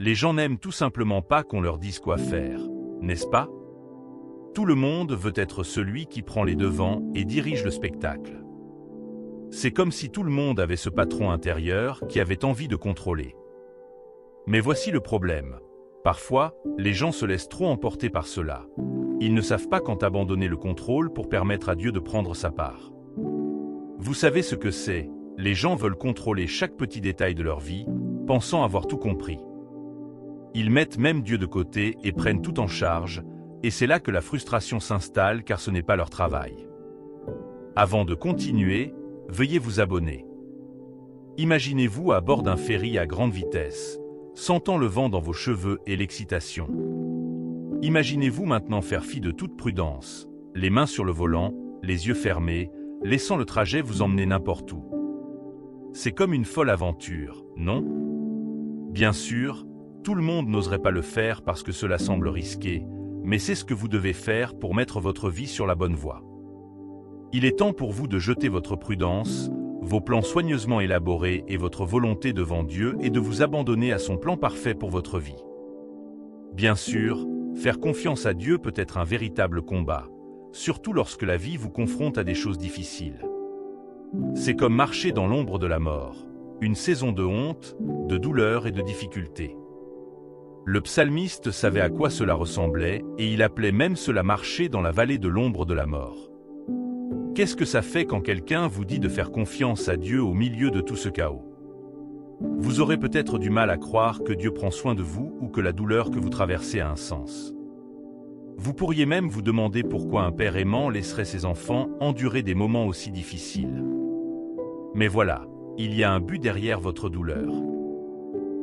Les gens n'aiment tout simplement pas qu'on leur dise quoi faire, n'est-ce pas? Tout le monde veut être celui qui prend les devants et dirige le spectacle. C'est comme si tout le monde avait ce patron intérieur qui avait envie de contrôler. Mais voici le problème. Parfois, les gens se laissent trop emporter par cela. Ils ne savent pas quand abandonner le contrôle pour permettre à Dieu de prendre sa part. Vous savez ce que c'est, les gens veulent contrôler chaque petit détail de leur vie, pensant avoir tout compris. Ils mettent même Dieu de côté et prennent tout en charge, et c'est là que la frustration s'installe car ce n'est pas leur travail. Avant de continuer, veuillez vous abonner. Imaginez-vous à bord d'un ferry à grande vitesse, sentant le vent dans vos cheveux et l'excitation. Imaginez-vous maintenant faire fi de toute prudence, les mains sur le volant, les yeux fermés, laissant le trajet vous emmener n'importe où. C'est comme une folle aventure, non? Bien sûr, tout le monde n'oserait pas le faire parce que cela semble risqué, mais c'est ce que vous devez faire pour mettre votre vie sur la bonne voie. Il est temps pour vous de jeter votre prudence, vos plans soigneusement élaborés et votre volonté devant Dieu et de vous abandonner à son plan parfait pour votre vie. Bien sûr, faire confiance à Dieu peut être un véritable combat, surtout lorsque la vie vous confronte à des choses difficiles. C'est comme marcher dans l'ombre de la mort, une saison de honte, de douleur et de difficultés. Le psalmiste savait à quoi cela ressemblait et il appelait même cela marcher dans la vallée de l'ombre de la mort. Qu'est-ce que ça fait quand quelqu'un vous dit de faire confiance à Dieu au milieu de tout ce chaos? Vous aurez peut-être du mal à croire que Dieu prend soin de vous ou que la douleur que vous traversez a un sens. Vous pourriez même vous demander pourquoi un père aimant laisserait ses enfants endurer des moments aussi difficiles. Mais voilà, il y a un but derrière votre douleur.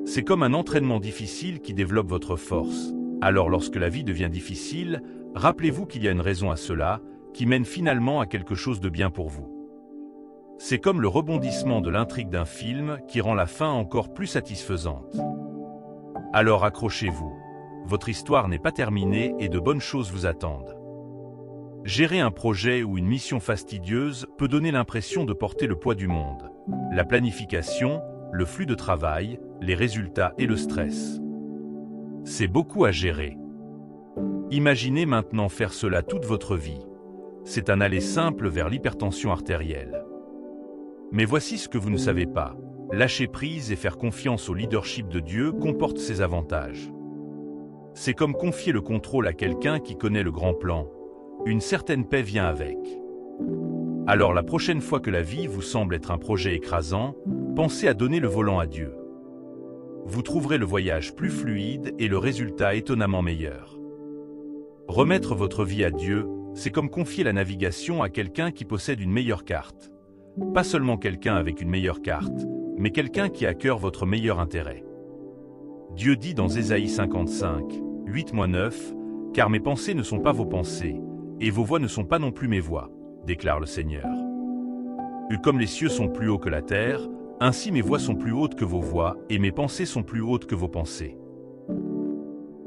C'est comme un entraînement difficile qui développe votre force. Alors lorsque la vie devient difficile, rappelez-vous qu'il y a une raison à cela, qui mène finalement à quelque chose de bien pour vous. C'est comme le rebondissement de l'intrigue d'un film qui rend la fin encore plus satisfaisante. Alors accrochez-vous, votre histoire n'est pas terminée et de bonnes choses vous attendent. Gérer un projet ou une mission fastidieuse peut donner l'impression de porter le poids du monde. La planification, le flux de travail, les résultats et le stress. C'est beaucoup à gérer. Imaginez maintenant faire cela toute votre vie. C'est un aller simple vers l'hypertension artérielle. Mais voici ce que vous ne savez pas. Lâcher prise et faire confiance au leadership de Dieu comporte ses avantages. C'est comme confier le contrôle à quelqu'un qui connaît le grand plan. Une certaine paix vient avec. Alors la prochaine fois que la vie vous semble être un projet écrasant, pensez à donner le volant à Dieu. Vous trouverez le voyage plus fluide et le résultat étonnamment meilleur. Remettre votre vie à Dieu, c'est comme confier la navigation à quelqu'un qui possède une meilleure carte. Pas seulement quelqu'un avec une meilleure carte, mais quelqu'un qui a à cœur votre meilleur intérêt. Dieu dit dans Ésaïe 55, 8-9, « Car mes pensées ne sont pas vos pensées, et vos voix ne sont pas non plus mes voix, déclare le Seigneur. Comme les cieux sont plus hauts que la terre, ainsi mes voix sont plus hautes que vos voix, et mes pensées sont plus hautes que vos pensées. »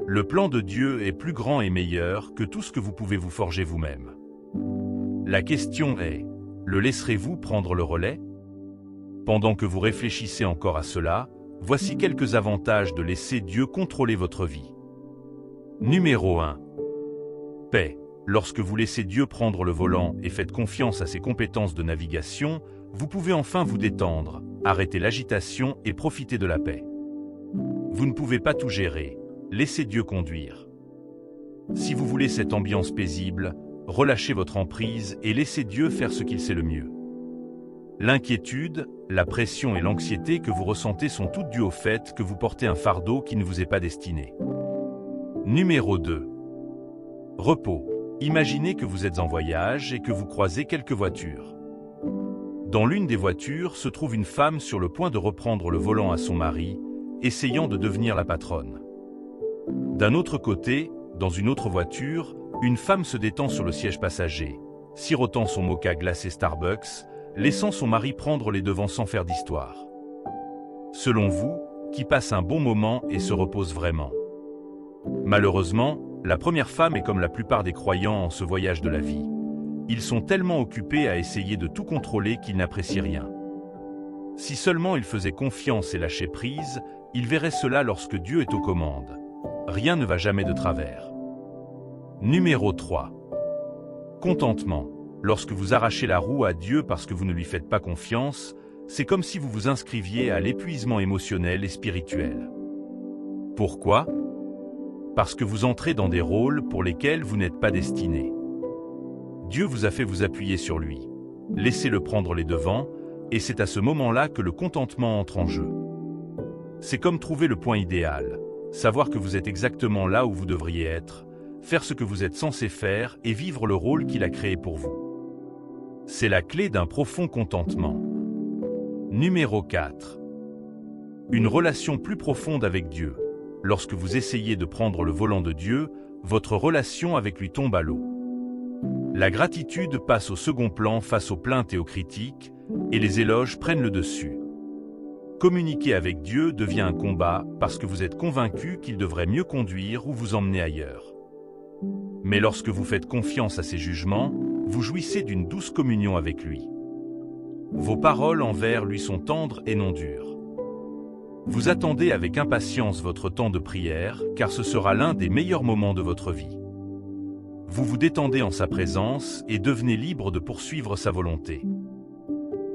Le plan de Dieu est plus grand et meilleur que tout ce que vous pouvez vous forger vous-même. La question est, le laisserez-vous prendre le relais? Pendant que vous réfléchissez encore à cela, voici quelques avantages de laisser Dieu contrôler votre vie. Numéro 1. Paix. Lorsque vous laissez Dieu prendre le volant et faites confiance à ses compétences de navigation, vous pouvez enfin vous détendre, arrêter l'agitation et profiter de la paix. Vous ne pouvez pas tout gérer. Laissez Dieu conduire. Si vous voulez cette ambiance paisible, relâchez votre emprise et laissez Dieu faire ce qu'il sait le mieux. L'inquiétude, la pression et l'anxiété que vous ressentez sont toutes dues au fait que vous portez un fardeau qui ne vous est pas destiné. Numéro 2. Repos. Imaginez que vous êtes en voyage et que vous croisez quelques voitures. Dans l'une des voitures se trouve une femme sur le point de reprendre le volant à son mari, essayant de devenir la patronne. D'un autre côté, dans une autre voiture, une femme se détend sur le siège passager, sirotant son moka glacé Starbucks, laissant son mari prendre les devants sans faire d'histoire. Selon vous, qui passe un bon moment et se repose vraiment? Malheureusement, la première femme est comme la plupart des croyants en ce voyage de la vie. Ils sont tellement occupés à essayer de tout contrôler qu'ils n'apprécient rien. Si seulement ils faisaient confiance et lâchaient prise, Il verrait cela lorsque Dieu est aux commandes. Rien ne va jamais de travers. Numéro 3. Contentement. Lorsque vous arrachez la roue à Dieu parce que vous ne lui faites pas confiance, c'est comme si vous vous inscriviez à l'épuisement émotionnel et spirituel. Pourquoi? Parce que vous entrez dans des rôles pour lesquels vous n'êtes pas destiné. Dieu vous a fait vous appuyer sur lui. Laissez-le prendre les devants, et c'est à ce moment-là que le contentement entre en jeu. C'est comme trouver le point idéal, savoir que vous êtes exactement là où vous devriez être, faire ce que vous êtes censé faire et vivre le rôle qu'il a créé pour vous. C'est la clé d'un profond contentement. Numéro 4. Une relation plus profonde avec Dieu. Lorsque vous essayez de prendre le volant de Dieu, votre relation avec lui tombe à l'eau. La gratitude passe au second plan face aux plaintes et aux critiques, et les éloges prennent le dessus. Communiquer avec Dieu devient un combat parce que vous êtes convaincu qu'il devrait mieux conduire ou vous emmener ailleurs. Mais lorsque vous faites confiance à ses jugements, vous jouissez d'une douce communion avec lui. Vos paroles envers lui sont tendres et non dures. Vous attendez avec impatience votre temps de prière, car ce sera l'un des meilleurs moments de votre vie. Vous vous détendez en sa présence et devenez libre de poursuivre sa volonté.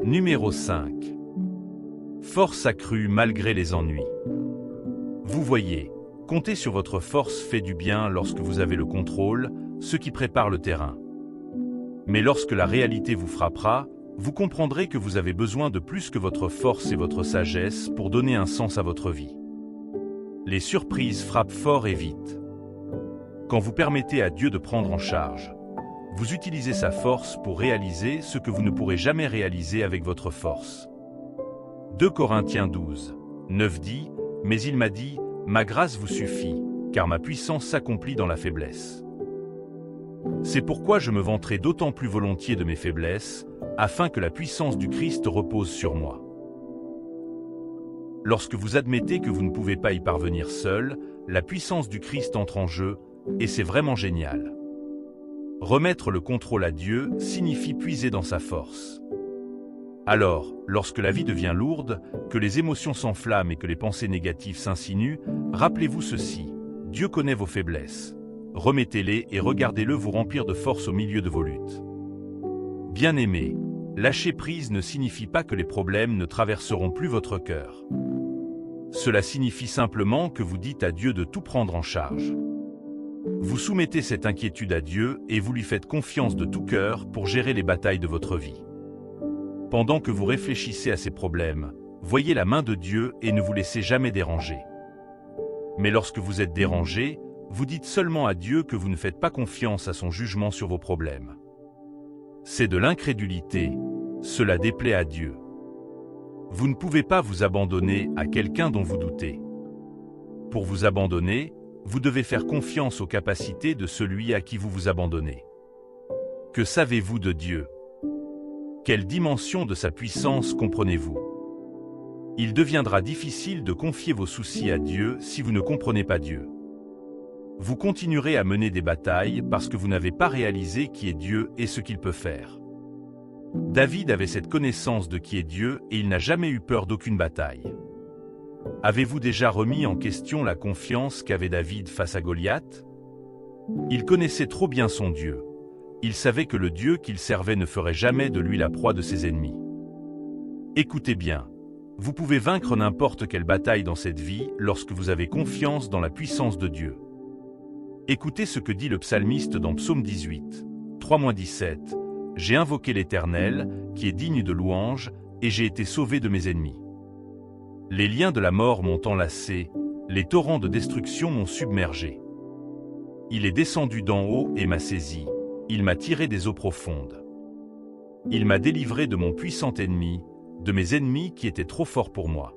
Numéro 5. Force accrue malgré les ennuis. Vous voyez, compter sur votre force fait du bien lorsque vous avez le contrôle, ce qui prépare le terrain. Mais lorsque la réalité vous frappera, vous comprendrez que vous avez besoin de plus que votre force et votre sagesse pour donner un sens à votre vie. Les surprises frappent fort et vite. Quand vous permettez à Dieu de prendre en charge, vous utilisez sa force pour réaliser ce que vous ne pourrez jamais réaliser avec votre force. 2 Corinthiens 12, 9 dit « Mais il m'a dit, ma grâce vous suffit, car ma puissance s'accomplit dans la faiblesse. » C'est pourquoi je me vanterai d'autant plus volontiers de mes faiblesses, afin que la puissance du Christ repose sur moi. Lorsque vous admettez que vous ne pouvez pas y parvenir seul, la puissance du Christ entre en jeu, et c'est vraiment génial. Remettre le contrôle à Dieu signifie puiser dans sa force. Alors, lorsque la vie devient lourde, que les émotions s'enflamment et que les pensées négatives s'insinuent, rappelez-vous ceci, Dieu connaît vos faiblesses. Remettez-les et regardez-le vous remplir de force au milieu de vos luttes. Bien-aimés, lâcher prise ne signifie pas que les problèmes ne traverseront plus votre cœur. Cela signifie simplement que vous dites à Dieu de tout prendre en charge. Vous soumettez cette inquiétude à Dieu et vous lui faites confiance de tout cœur pour gérer les batailles de votre vie. Pendant que vous réfléchissez à ces problèmes, voyez la main de Dieu et ne vous laissez jamais déranger. Mais lorsque vous êtes dérangé, vous dites seulement à Dieu que vous ne faites pas confiance à son jugement sur vos problèmes. C'est de l'incrédulité, cela déplaît à Dieu. Vous ne pouvez pas vous abandonner à quelqu'un dont vous doutez. Pour vous abandonner, vous devez faire confiance aux capacités de celui à qui vous vous abandonnez. Que savez-vous de Dieu? Quelle dimension de sa puissance comprenez-vous? Il deviendra difficile de confier vos soucis à Dieu si vous ne comprenez pas Dieu. Vous continuerez à mener des batailles parce que vous n'avez pas réalisé qui est Dieu et ce qu'il peut faire. David avait cette connaissance de qui est Dieu et il n'a jamais eu peur d'aucune bataille. Avez-vous déjà remis en question la confiance qu'avait David face à Goliath? Il connaissait trop bien son Dieu. Il savait que le Dieu qu'il servait ne ferait jamais de lui la proie de ses ennemis. Écoutez bien, vous pouvez vaincre n'importe quelle bataille dans cette vie lorsque vous avez confiance dans la puissance de Dieu. Écoutez ce que dit le psalmiste dans Psaume 18, 3-17. « J'ai invoqué l'Éternel, qui est digne de louange, et j'ai été sauvé de mes ennemis. Les liens de la mort m'ont enlacé, les torrents de destruction m'ont submergé. Il est descendu d'en haut et m'a saisi, il m'a tiré des eaux profondes. Il m'a délivré de mon puissant ennemi, de mes ennemis qui étaient trop forts pour moi.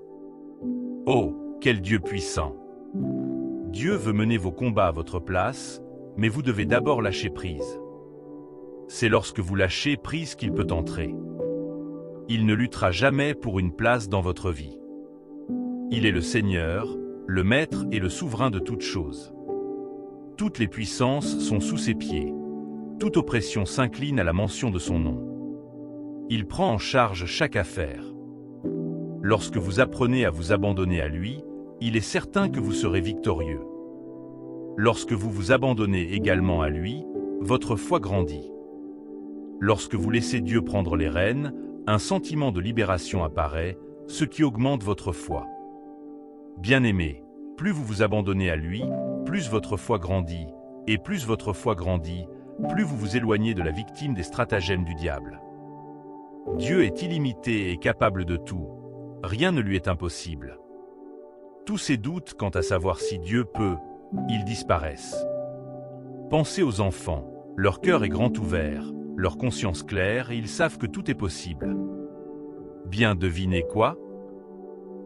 Oh, quel Dieu puissant! Dieu veut mener vos combats à votre place, mais vous devez d'abord lâcher prise. C'est lorsque vous lâchez prise qu'il peut entrer. Il ne luttera jamais pour une place dans votre vie. Il est le Seigneur, le Maître et le Souverain de toutes choses. Toutes les puissances sont sous ses pieds. Toute oppression s'incline à la mention de son nom. Il prend en charge chaque affaire. Lorsque vous apprenez à vous abandonner à lui, il est certain que vous serez victorieux. Lorsque vous vous abandonnez également à lui, votre foi grandit. Lorsque vous laissez Dieu prendre les rênes, un sentiment de libération apparaît, ce qui augmente votre foi. Bien-aimés, plus vous vous abandonnez à lui, plus votre foi grandit, et plus votre foi grandit, plus vous vous éloignez de la victime des stratagèmes du diable. Dieu est illimité et capable de tout. Rien ne lui est impossible. Tous ces doutes quant à savoir si Dieu peut, ils disparaissent. Pensez aux enfants, leur cœur est grand ouvert, leur conscience claire et ils savent que tout est possible. Bien devinez quoi?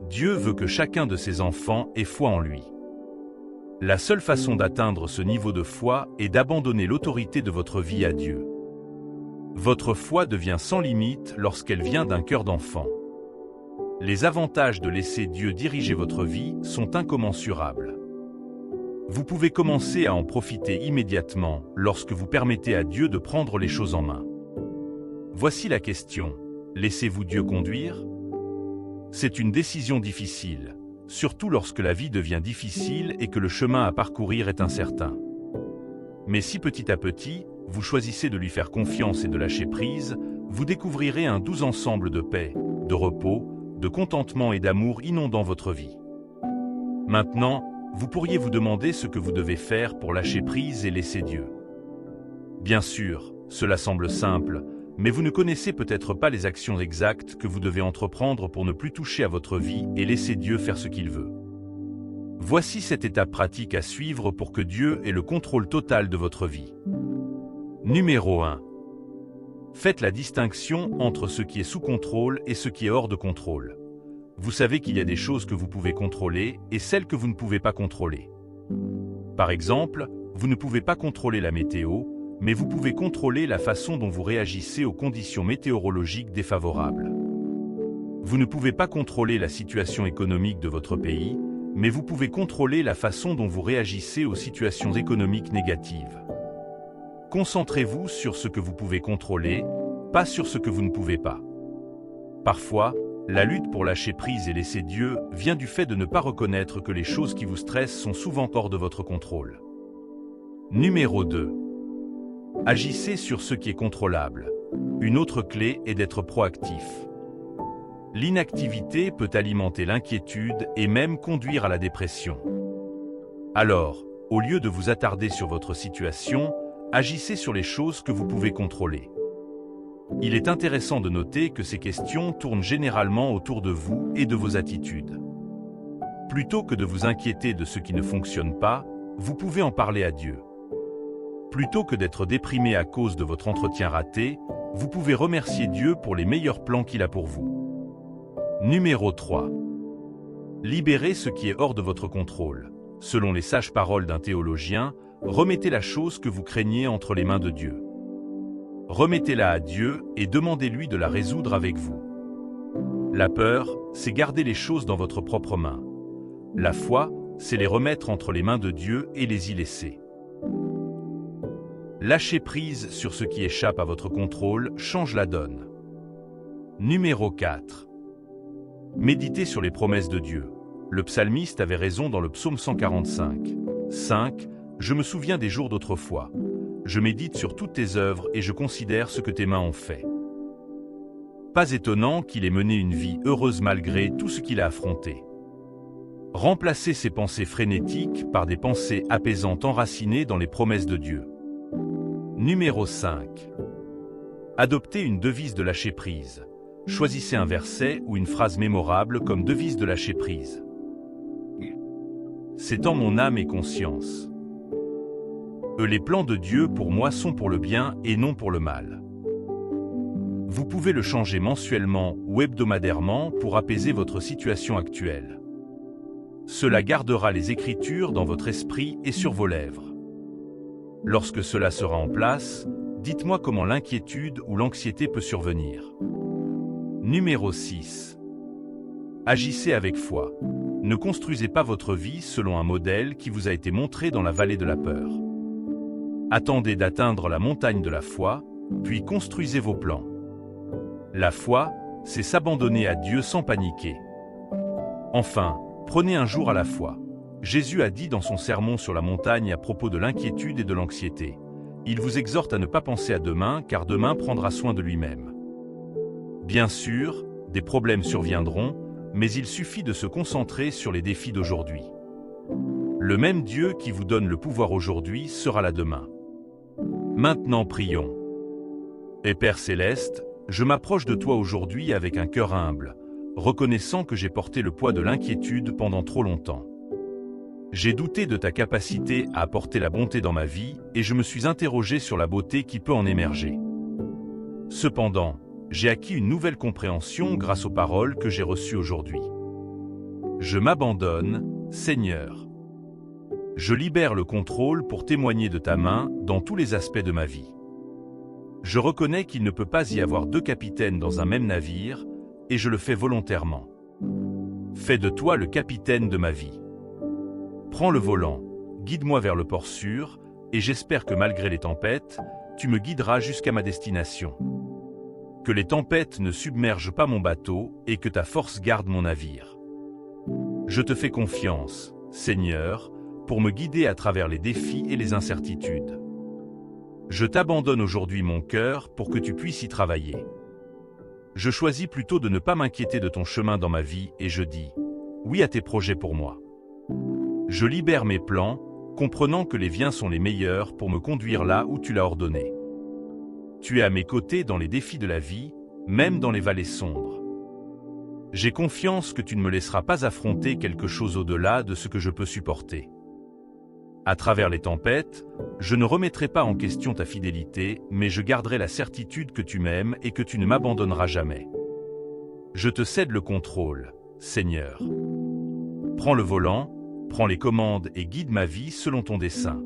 Dieu veut que chacun de ses enfants ait foi en lui. La seule façon d'atteindre ce niveau de foi est d'abandonner l'autorité de votre vie à Dieu. Votre foi devient sans limite lorsqu'elle vient d'un cœur d'enfant. Les avantages de laisser Dieu diriger votre vie sont incommensurables. Vous pouvez commencer à en profiter immédiatement lorsque vous permettez à Dieu de prendre les choses en main. Voici la question: laissez-vous Dieu conduire? C'est une décision difficile, surtout lorsque la vie devient difficile et que le chemin à parcourir est incertain. Mais si petit à petit, vous choisissez de lui faire confiance et de lâcher prise, vous découvrirez un doux ensemble de paix, de repos, de contentement et d'amour inondant votre vie. Maintenant, vous pourriez vous demander ce que vous devez faire pour lâcher prise et laisser Dieu. Bien sûr, cela semble simple, mais vous ne connaissez peut-être pas les actions exactes que vous devez entreprendre pour ne plus toucher à votre vie et laisser Dieu faire ce qu'il veut. Voici cette étape pratique à suivre pour que Dieu ait le contrôle total de votre vie. Numéro 1. Faites la distinction entre ce qui est sous contrôle et ce qui est hors de contrôle. Vous savez qu'il y a des choses que vous pouvez contrôler et celles que vous ne pouvez pas contrôler. Par exemple, vous ne pouvez pas contrôler la météo, mais vous pouvez contrôler la façon dont vous réagissez aux conditions météorologiques défavorables. Vous ne pouvez pas contrôler la situation économique de votre pays, mais vous pouvez contrôler la façon dont vous réagissez aux situations économiques négatives. Concentrez-vous sur ce que vous pouvez contrôler, pas sur ce que vous ne pouvez pas. Parfois, la lutte pour lâcher prise et laisser Dieu vient du fait de ne pas reconnaître que les choses qui vous stressent sont souvent hors de votre contrôle. Numéro 2. Agissez sur ce qui est contrôlable. Une autre clé est d'être proactif. L'inactivité peut alimenter l'inquiétude et même conduire à la dépression. Alors, au lieu de vous attarder sur votre situation, agissez sur les choses que vous pouvez contrôler. Il est intéressant de noter que ces questions tournent généralement autour de vous et de vos attitudes. Plutôt que de vous inquiéter de ce qui ne fonctionne pas, vous pouvez en parler à Dieu. Plutôt que d'être déprimé à cause de votre entretien raté, vous pouvez remercier Dieu pour les meilleurs plans qu'il a pour vous. Numéro 3. Libérez ce qui est hors de votre contrôle. Selon les sages paroles d'un théologien, remettez la chose que vous craignez entre les mains de Dieu. Remettez-la à Dieu et demandez-lui de la résoudre avec vous. La peur, c'est garder les choses dans votre propre main. La foi, c'est les remettre entre les mains de Dieu et les y laisser. Lâcher prise sur ce qui échappe à votre contrôle change la donne. Numéro 4. Méditez sur les promesses de Dieu. Le psalmiste avait raison dans le psaume 145. 5. Je me souviens des jours d'autrefois. Je médite sur toutes tes œuvres et je considère ce que tes mains ont fait. Pas étonnant qu'il ait mené une vie heureuse malgré tout ce qu'il a affronté. Remplacez ces pensées frénétiques par des pensées apaisantes enracinées dans les promesses de Dieu. Numéro 5. Adoptez une devise de lâcher prise. Choisissez un verset ou une phrase mémorable comme devise de lâcher prise. C'est en mon âme et conscience. Les plans de Dieu pour moi sont pour le bien et non pour le mal. Vous pouvez le changer mensuellement ou hebdomadairement pour apaiser votre situation actuelle. Cela gardera les Écritures dans votre esprit et sur vos lèvres. Lorsque cela sera en place, dites-moi comment l'inquiétude ou l'anxiété peut survenir. Numéro 6. Agissez avec foi. Ne construisez pas votre vie selon un modèle qui vous a été montré dans la vallée de la peur. Attendez d'atteindre la montagne de la foi, puis construisez vos plans. La foi, c'est s'abandonner à Dieu sans paniquer. Enfin, Prenez un jour à la fois. Jésus a dit dans son sermon sur la montagne à propos de l'inquiétude et de l'anxiété. Il vous exhorte à ne pas penser à demain, car demain prendra soin de lui-même. Bien sûr, des problèmes surviendront, mais il suffit de se concentrer sur les défis d'aujourd'hui. Le même Dieu qui vous donne le pouvoir aujourd'hui sera là demain. Maintenant prions. Et Père Céleste, je m'approche de toi aujourd'hui avec un cœur humble, reconnaissant que j'ai porté le poids de l'inquiétude pendant trop longtemps. J'ai douté de ta capacité à apporter la bonté dans ma vie et je me suis interrogé sur la beauté qui peut en émerger. Cependant, j'ai acquis une nouvelle compréhension grâce aux paroles que j'ai reçues aujourd'hui. Je m'abandonne, Seigneur. Je libère le contrôle pour témoigner de ta main dans tous les aspects de ma vie. Je reconnais qu'il ne peut pas y avoir deux capitaines dans un même navire et je le fais volontairement. Fais de toi le capitaine de ma vie. Prends le volant, guide-moi vers le port sûr, et j'espère que malgré les tempêtes, tu me guideras jusqu'à ma destination. Que les tempêtes ne submergent pas mon bateau et que ta force garde mon navire. Je te fais confiance, Seigneur, pour me guider à travers les défis et les incertitudes. Je t'abandonne aujourd'hui mon cœur pour que tu puisses y travailler. Je choisis plutôt de ne pas m'inquiéter de ton chemin dans ma vie et je dis oui à tes projets pour moi. Je libère mes plans, comprenant que les viens sont les meilleurs pour me conduire là où tu l'as ordonné. Tu es à mes côtés dans les défis de la vie, même dans les vallées sombres. J'ai confiance que tu ne me laisseras pas affronter quelque chose au-delà de ce que je peux supporter. À travers les tempêtes, je ne remettrai pas en question ta fidélité, mais je garderai la certitude que tu m'aimes et que tu ne m'abandonneras jamais. Je te cède le contrôle, Seigneur. Prends le volant, prends les commandes et guide ma vie selon ton dessein.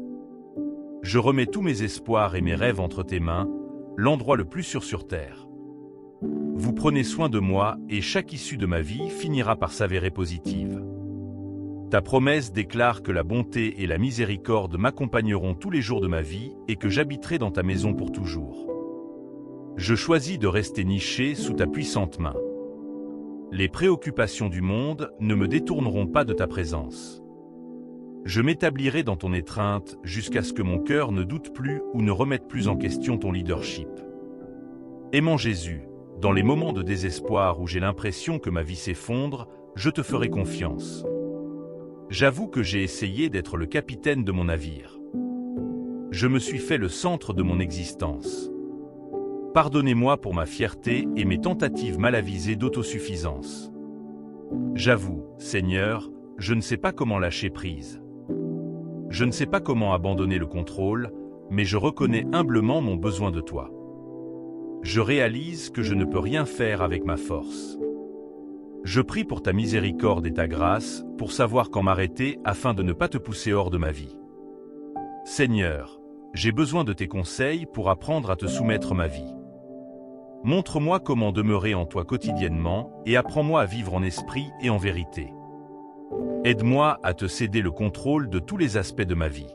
Je remets tous mes espoirs et mes rêves entre tes mains, l'endroit le plus sûr sur terre. Vous prenez soin de moi et chaque issue de ma vie finira par s'avérer positive. Ta promesse déclare que la bonté et la miséricorde m'accompagneront tous les jours de ma vie et que j'habiterai dans ta maison pour toujours. Je choisis de rester niché sous ta puissante main. Les préoccupations du monde ne me détourneront pas de ta présence. Je m'établirai dans ton étreinte jusqu'à ce que mon cœur ne doute plus ou ne remette plus en question ton leadership. Aimant Jésus, dans les moments de désespoir où j'ai l'impression que ma vie s'effondre, je te ferai confiance. J'avoue que j'ai essayé d'être le capitaine de mon navire. Je me suis fait le centre de mon existence. Pardonnez-moi pour ma fierté et mes tentatives mal avisées d'autosuffisance. J'avoue, Seigneur, je ne sais pas comment lâcher prise. Je ne sais pas comment abandonner le contrôle, mais je reconnais humblement mon besoin de toi. Je réalise que je ne peux rien faire avec ma force. Je prie pour ta miséricorde et ta grâce, pour savoir quand m'arrêter afin de ne pas te pousser hors de ma vie. Seigneur, j'ai besoin de tes conseils pour apprendre à te soumettre ma vie. Montre-moi comment demeurer en toi quotidiennement et apprends-moi à vivre en esprit et en vérité. Aide-moi à te céder le contrôle de tous les aspects de ma vie.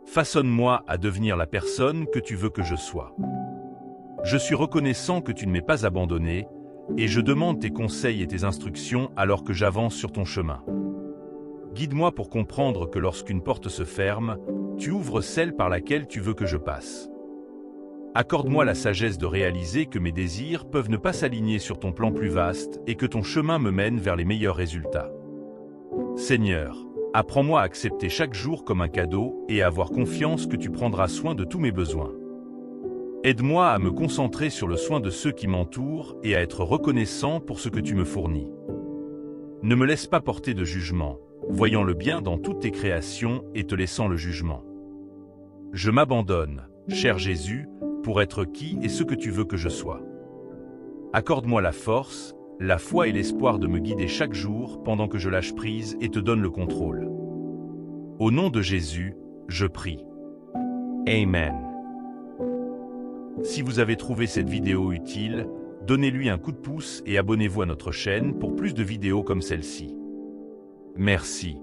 Façonne-moi à devenir la personne que tu veux que je sois. Je suis reconnaissant que tu ne m'aies pas abandonné et je demande tes conseils et tes instructions alors que j'avance sur ton chemin. Guide-moi pour comprendre que lorsqu'une porte se ferme, tu ouvres celle par laquelle tu veux que je passe. Accorde-moi la sagesse de réaliser que mes désirs peuvent ne pas s'aligner sur ton plan plus vaste et que ton chemin me mène vers les meilleurs résultats. Seigneur, apprends-moi à accepter chaque jour comme un cadeau et à avoir confiance que tu prendras soin de tous mes besoins. Aide-moi à me concentrer sur le soin de ceux qui m'entourent et à être reconnaissant pour ce que tu me fournis. Ne me laisse pas porter de jugement, voyant le bien dans toutes tes créations et te laissant le jugement. Je m'abandonne, cher Jésus, pour être qui et ce que tu veux que je sois. Accorde-moi la force, la foi et l'espoir de me guider chaque jour pendant que je lâche prise et te donne le contrôle. Au nom de Jésus, je prie. Amen. Si vous avez trouvé cette vidéo utile, donnez-lui un coup de pouce et abonnez-vous à notre chaîne pour plus de vidéos comme celle-ci. Merci.